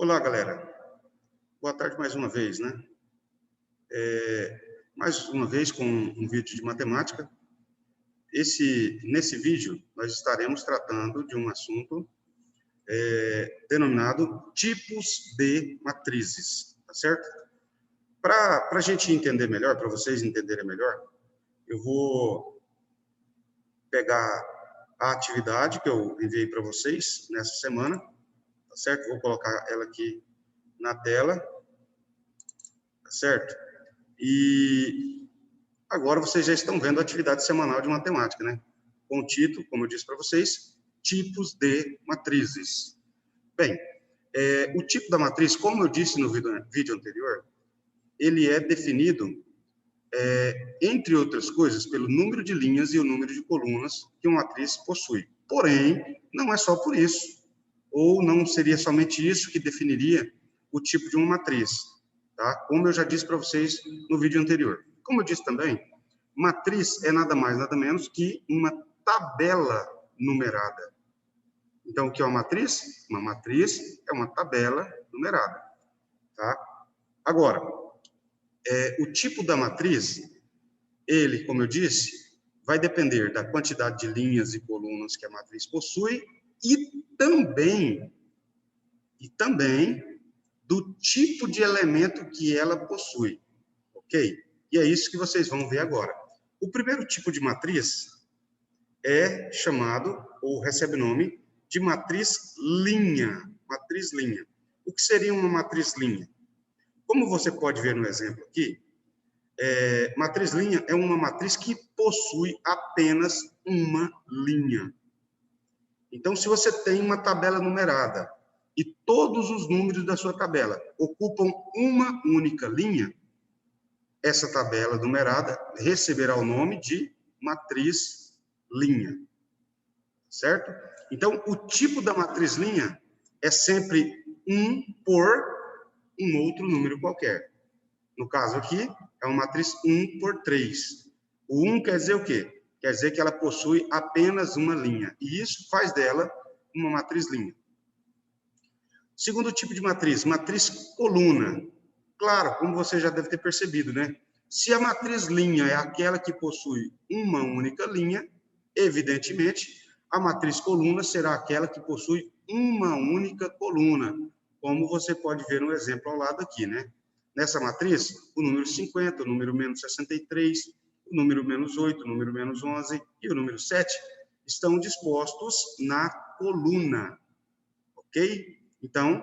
Olá, galera. Boa tarde mais uma vez, né? Mais uma vez com um vídeo de matemática. Nesse vídeo, nós estaremos tratando de um assunto denominado tipos de matrizes, tá certo? Para a gente entender melhor, para vocês entenderem melhor, eu vou pegar a atividade que eu enviei para vocês nessa semana, tá certo? Vou colocar ela aqui na tela, tá certo? E agora vocês já estão vendo a atividade semanal de matemática, né? Com o título, como eu disse para vocês, tipos de matrizes. Bem, o tipo da matriz, como eu disse no vídeo anterior, ele é definido, entre outras coisas, pelo número de linhas e o número de colunas que uma matriz possui. Porém, não é só por isso, ou não seria somente isso que definiria o tipo de uma matriz, tá? Como eu já disse para vocês no vídeo anterior. Como eu disse também, matriz é nada mais, nada menos que uma tabela numerada. Então, o que é uma matriz? Uma matriz é uma tabela numerada, tá? Agora, o tipo da matriz, ele, como eu disse, vai depender da quantidade de linhas e colunas que a matriz possui e também do tipo de elemento que ela possui, ok? E é isso que vocês vão ver agora. O primeiro tipo de matriz é chamado, ou recebe o nome, de matriz linha. Matriz linha. O que seria uma matriz linha? Como você pode ver no exemplo aqui, matriz linha é uma matriz que possui apenas uma linha. Então, se você tem uma tabela numerada e todos os números da sua tabela ocupam uma única linha, essa tabela numerada receberá o nome de matriz linha, certo? Então, o tipo da matriz linha é sempre 1 por um outro número qualquer. No caso aqui, é uma matriz 1 por 3. O 1 quer dizer o quê? Quer dizer que ela possui apenas uma linha. E isso faz dela uma matriz linha. Segundo tipo de matriz coluna. Claro, como você já deve ter percebido, né? Se a matriz linha é aquela que possui uma única linha, evidentemente, a matriz coluna será aquela que possui uma única coluna, como você pode ver no exemplo ao lado aqui, né? Nessa matriz, o número 50, o número menos 63, o número menos 8, o número menos 11 e o número 7 estão dispostos na coluna, ok? Então,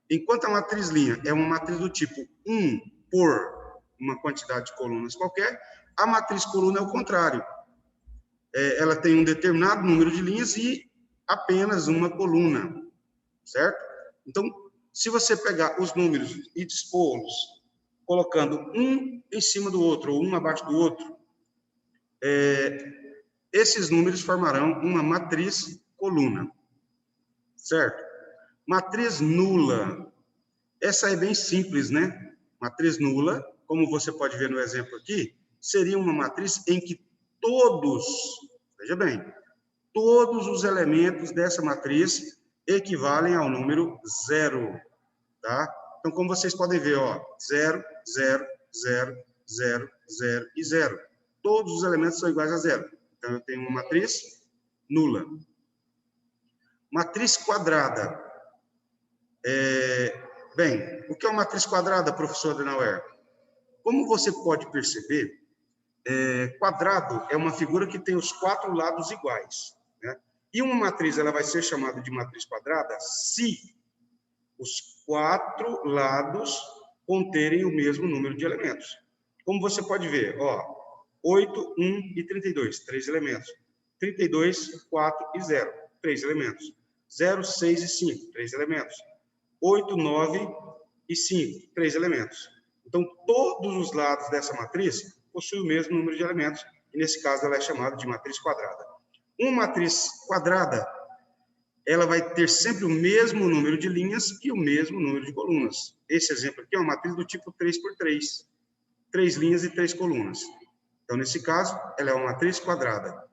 enquanto a matriz linha é uma matriz do tipo 1 por uma quantidade de colunas qualquer, a matriz coluna é o contrário. Ela tem um determinado número de linhas e apenas uma coluna, certo? Então, se você pegar os números e dispô-los, colocando um em cima do outro, ou um abaixo do outro, esses números formarão uma matriz coluna, certo? Matriz nula. Essa é bem simples, né? Matriz nula, como você pode ver no exemplo aqui, seria uma matriz em que veja bem, todos os elementos dessa matriz equivalem ao número 0, tá? Então, como vocês podem ver, ó, 0, 0, 0, 0, 0 e 0. Todos os elementos são iguais a 0. Então, eu tenho uma matriz nula. Matriz quadrada. Bem, o que é uma matriz quadrada, professor Adenauer? Como você pode perceber, quadrado é uma figura que tem os 4 lados iguais, né? E uma matriz ela vai ser chamada de matriz quadrada se os 4 lados conterem o mesmo número de elementos. Como você pode ver, ó, 8, 1 e 32, 3 elementos. 32, 4 e 0, 3 elementos. 0, 6 e 5, 3 elementos. 8, 9 e 5, 3 elementos. Então, todos os lados dessa matriz possuem o mesmo número de elementos, e nesse caso ela é chamada de matriz quadrada. Uma matriz quadrada, ela vai ter sempre o mesmo número de linhas e o mesmo número de colunas. Esse exemplo aqui é uma matriz do tipo 3 por 3. 3 linhas e 3 colunas. Então, nesse caso, ela é uma matriz quadrada.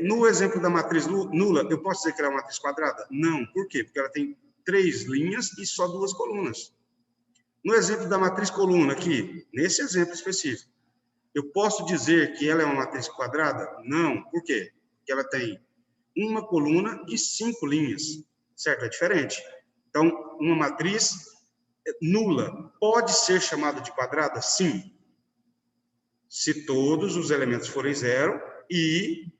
No exemplo da matriz nula, eu posso dizer que ela é uma matriz quadrada? Não. Por quê? Porque ela tem 3 linhas e só 2 colunas. No exemplo da matriz coluna aqui, nesse exemplo específico, eu posso dizer que ela é uma matriz quadrada? Não. Por quê? Porque ela tem uma coluna e 5 linhas, certo? É diferente. Então, uma matriz nula pode ser chamada de quadrada? Sim. Se todos os elementos forem zero e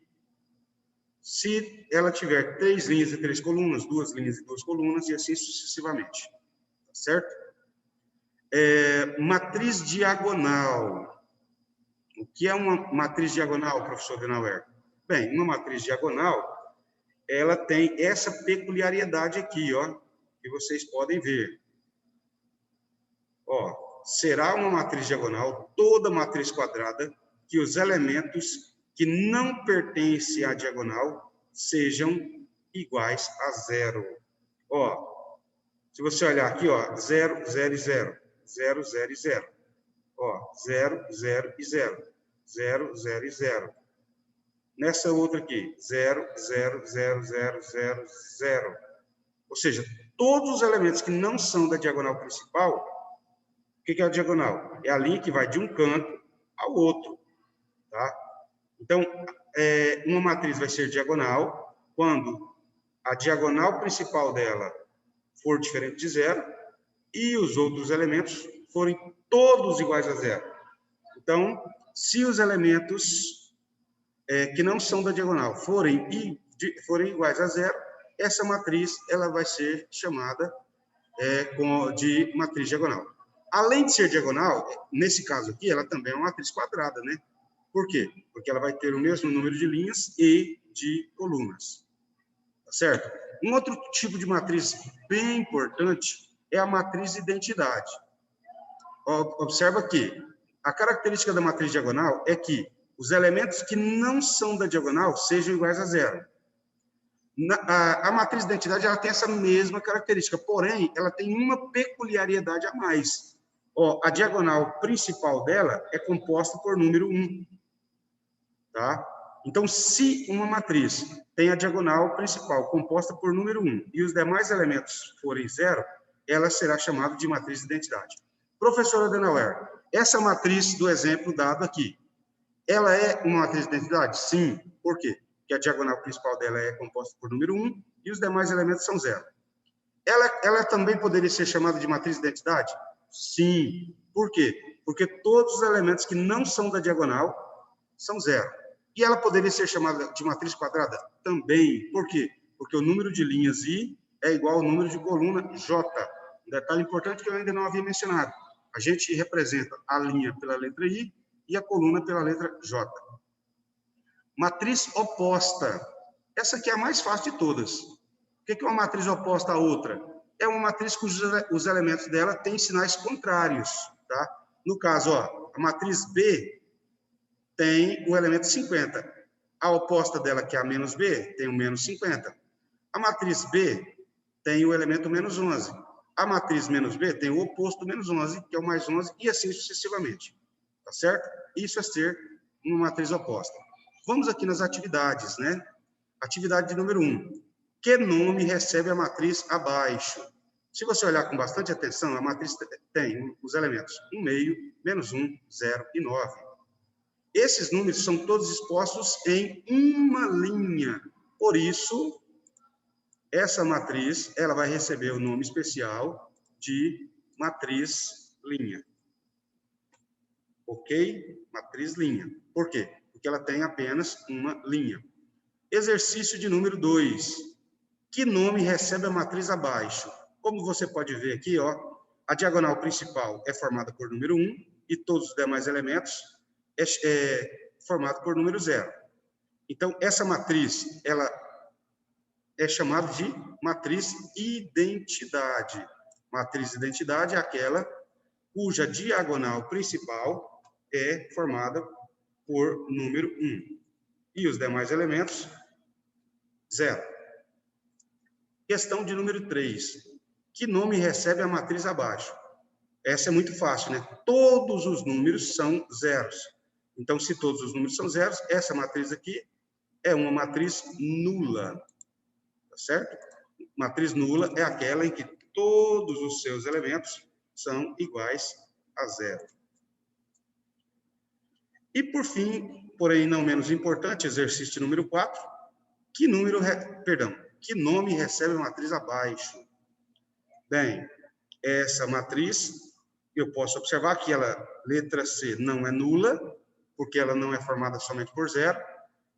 se ela tiver 3 linhas e 3 colunas, 2 linhas e 2 colunas, e assim sucessivamente. Tá certo? Matriz diagonal. O que é uma matriz diagonal, professor Denauer? Bem, uma matriz diagonal, ela tem essa peculiaridade aqui, ó, que vocês podem ver. Ó, será uma matriz diagonal, toda matriz quadrada, que os elementos que não pertencem à diagonal sejam iguais a zero. Ó, se você olhar aqui, ó, 0, 0 e 0, 0, 0 e 0. Ó, 0, 0 e 0, 0, 0 e 0. Nessa outra aqui, 0, 0, 0, 0, 0, 0. Ou seja, todos os elementos que não são da diagonal principal, o que é a diagonal? É a linha que vai de um canto ao outro, tá? Então, uma matriz vai ser diagonal quando a diagonal principal dela for diferente de zero e os outros elementos forem todos iguais a zero. Então, se os elementos que não são da diagonal forem iguais a zero, essa matriz ela vai ser chamada de matriz diagonal. Além de ser diagonal, nesse caso aqui, ela também é uma matriz quadrada, né? Por quê? Porque ela vai ter o mesmo número de linhas e de colunas. Tá certo? Um outro tipo de matriz bem importante é a matriz identidade. Observa que a característica da matriz diagonal é que os elementos que não são da diagonal sejam iguais a zero. A matriz identidade ela tem essa mesma característica, porém, ela tem uma peculiaridade a mais. Ó, a diagonal principal dela é composta por número 1. Tá? Então, se uma matriz tem a diagonal principal composta por número 1 e os demais elementos forem zero, ela será chamada de matriz de identidade. Professora Denauer, essa matriz do exemplo dado aqui, ela é uma matriz de identidade? Sim. Por quê? Porque a diagonal principal dela é composta por número 1 e os demais elementos são zero. Ela também poderia ser chamada de matriz de identidade? Sim. Por quê? Porque todos os elementos que não são da diagonal são zero. E ela poderia ser chamada de matriz quadrada? Também. Por quê? Porque o número de linhas I é igual ao número de coluna J. Um detalhe importante que eu ainda não havia mencionado. A gente representa a linha pela letra I e a coluna pela letra J. Matriz oposta. Essa aqui é a mais fácil de todas. O que é uma matriz oposta à outra? É uma matriz cujos os elementos dela têm sinais contrários. Tá? No caso, ó, a matriz B tem o elemento 50. A oposta dela, que é a menos B, tem o menos 50. A matriz B tem o elemento menos 11. A matriz menos B tem o oposto do menos 11, que é o mais 11, e assim sucessivamente. Tá certo? Isso é ser uma matriz oposta. Vamos aqui nas atividades, né? Atividade de número 1. Que nome recebe a matriz abaixo? Se você olhar com bastante atenção, a matriz tem os elementos 1 meio, menos 1, 0 e 9. Esses números são todos expostos em uma linha. Por isso, essa matriz ela vai receber o nome especial de matriz linha. Ok? Matriz linha. Por quê? Porque ela tem apenas uma linha. Exercício de número 2. Que nome recebe a matriz abaixo? Como você pode ver aqui, ó, a diagonal principal é formada por número 1 e todos os demais elementos é formado por número 0. Então, essa matriz, ela é chamada de matriz identidade. Matriz identidade é aquela cuja diagonal principal é formada por número 1. E os demais elementos, 0. Questão de número 3. Que nome recebe a matriz abaixo? Essa é muito fácil, né? Todos os números são zeros. Então, se todos os números são zeros, essa matriz aqui é uma matriz nula. Tá certo? Matriz nula é aquela em que todos os seus elementos são iguais a zero. E, por fim, porém não menos importante, exercício número 4, que nome recebe a matriz abaixo? Bem, essa matriz, eu posso observar que ela, letra C, não é nula, porque ela não é formada somente por zero.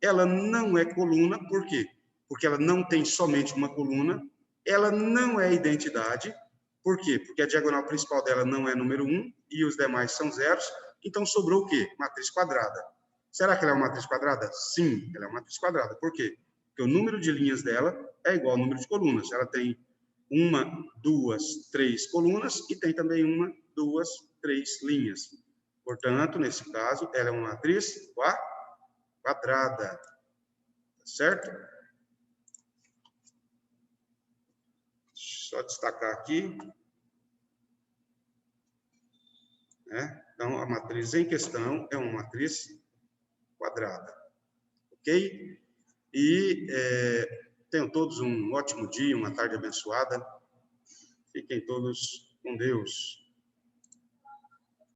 Ela não é coluna, por quê? Porque ela não tem somente uma coluna. Ela não é identidade, por quê? Porque a diagonal principal dela não é número 1 e os demais são zeros. Então, sobrou o quê? Matriz quadrada. Será que ela é uma matriz quadrada? Sim, ela é uma matriz quadrada. Por quê? Porque o número de linhas dela é igual ao número de colunas. Ela tem 1, 2, 3 colunas e tem também 1, 2, 3 linhas. Portanto, nesse caso, ela é uma matriz quadrada. Certo? Só destacar aqui. Né? Então, a matriz em questão é uma matriz quadrada. Ok? E tenham todos um ótimo dia, uma tarde abençoada. Fiquem todos com Deus.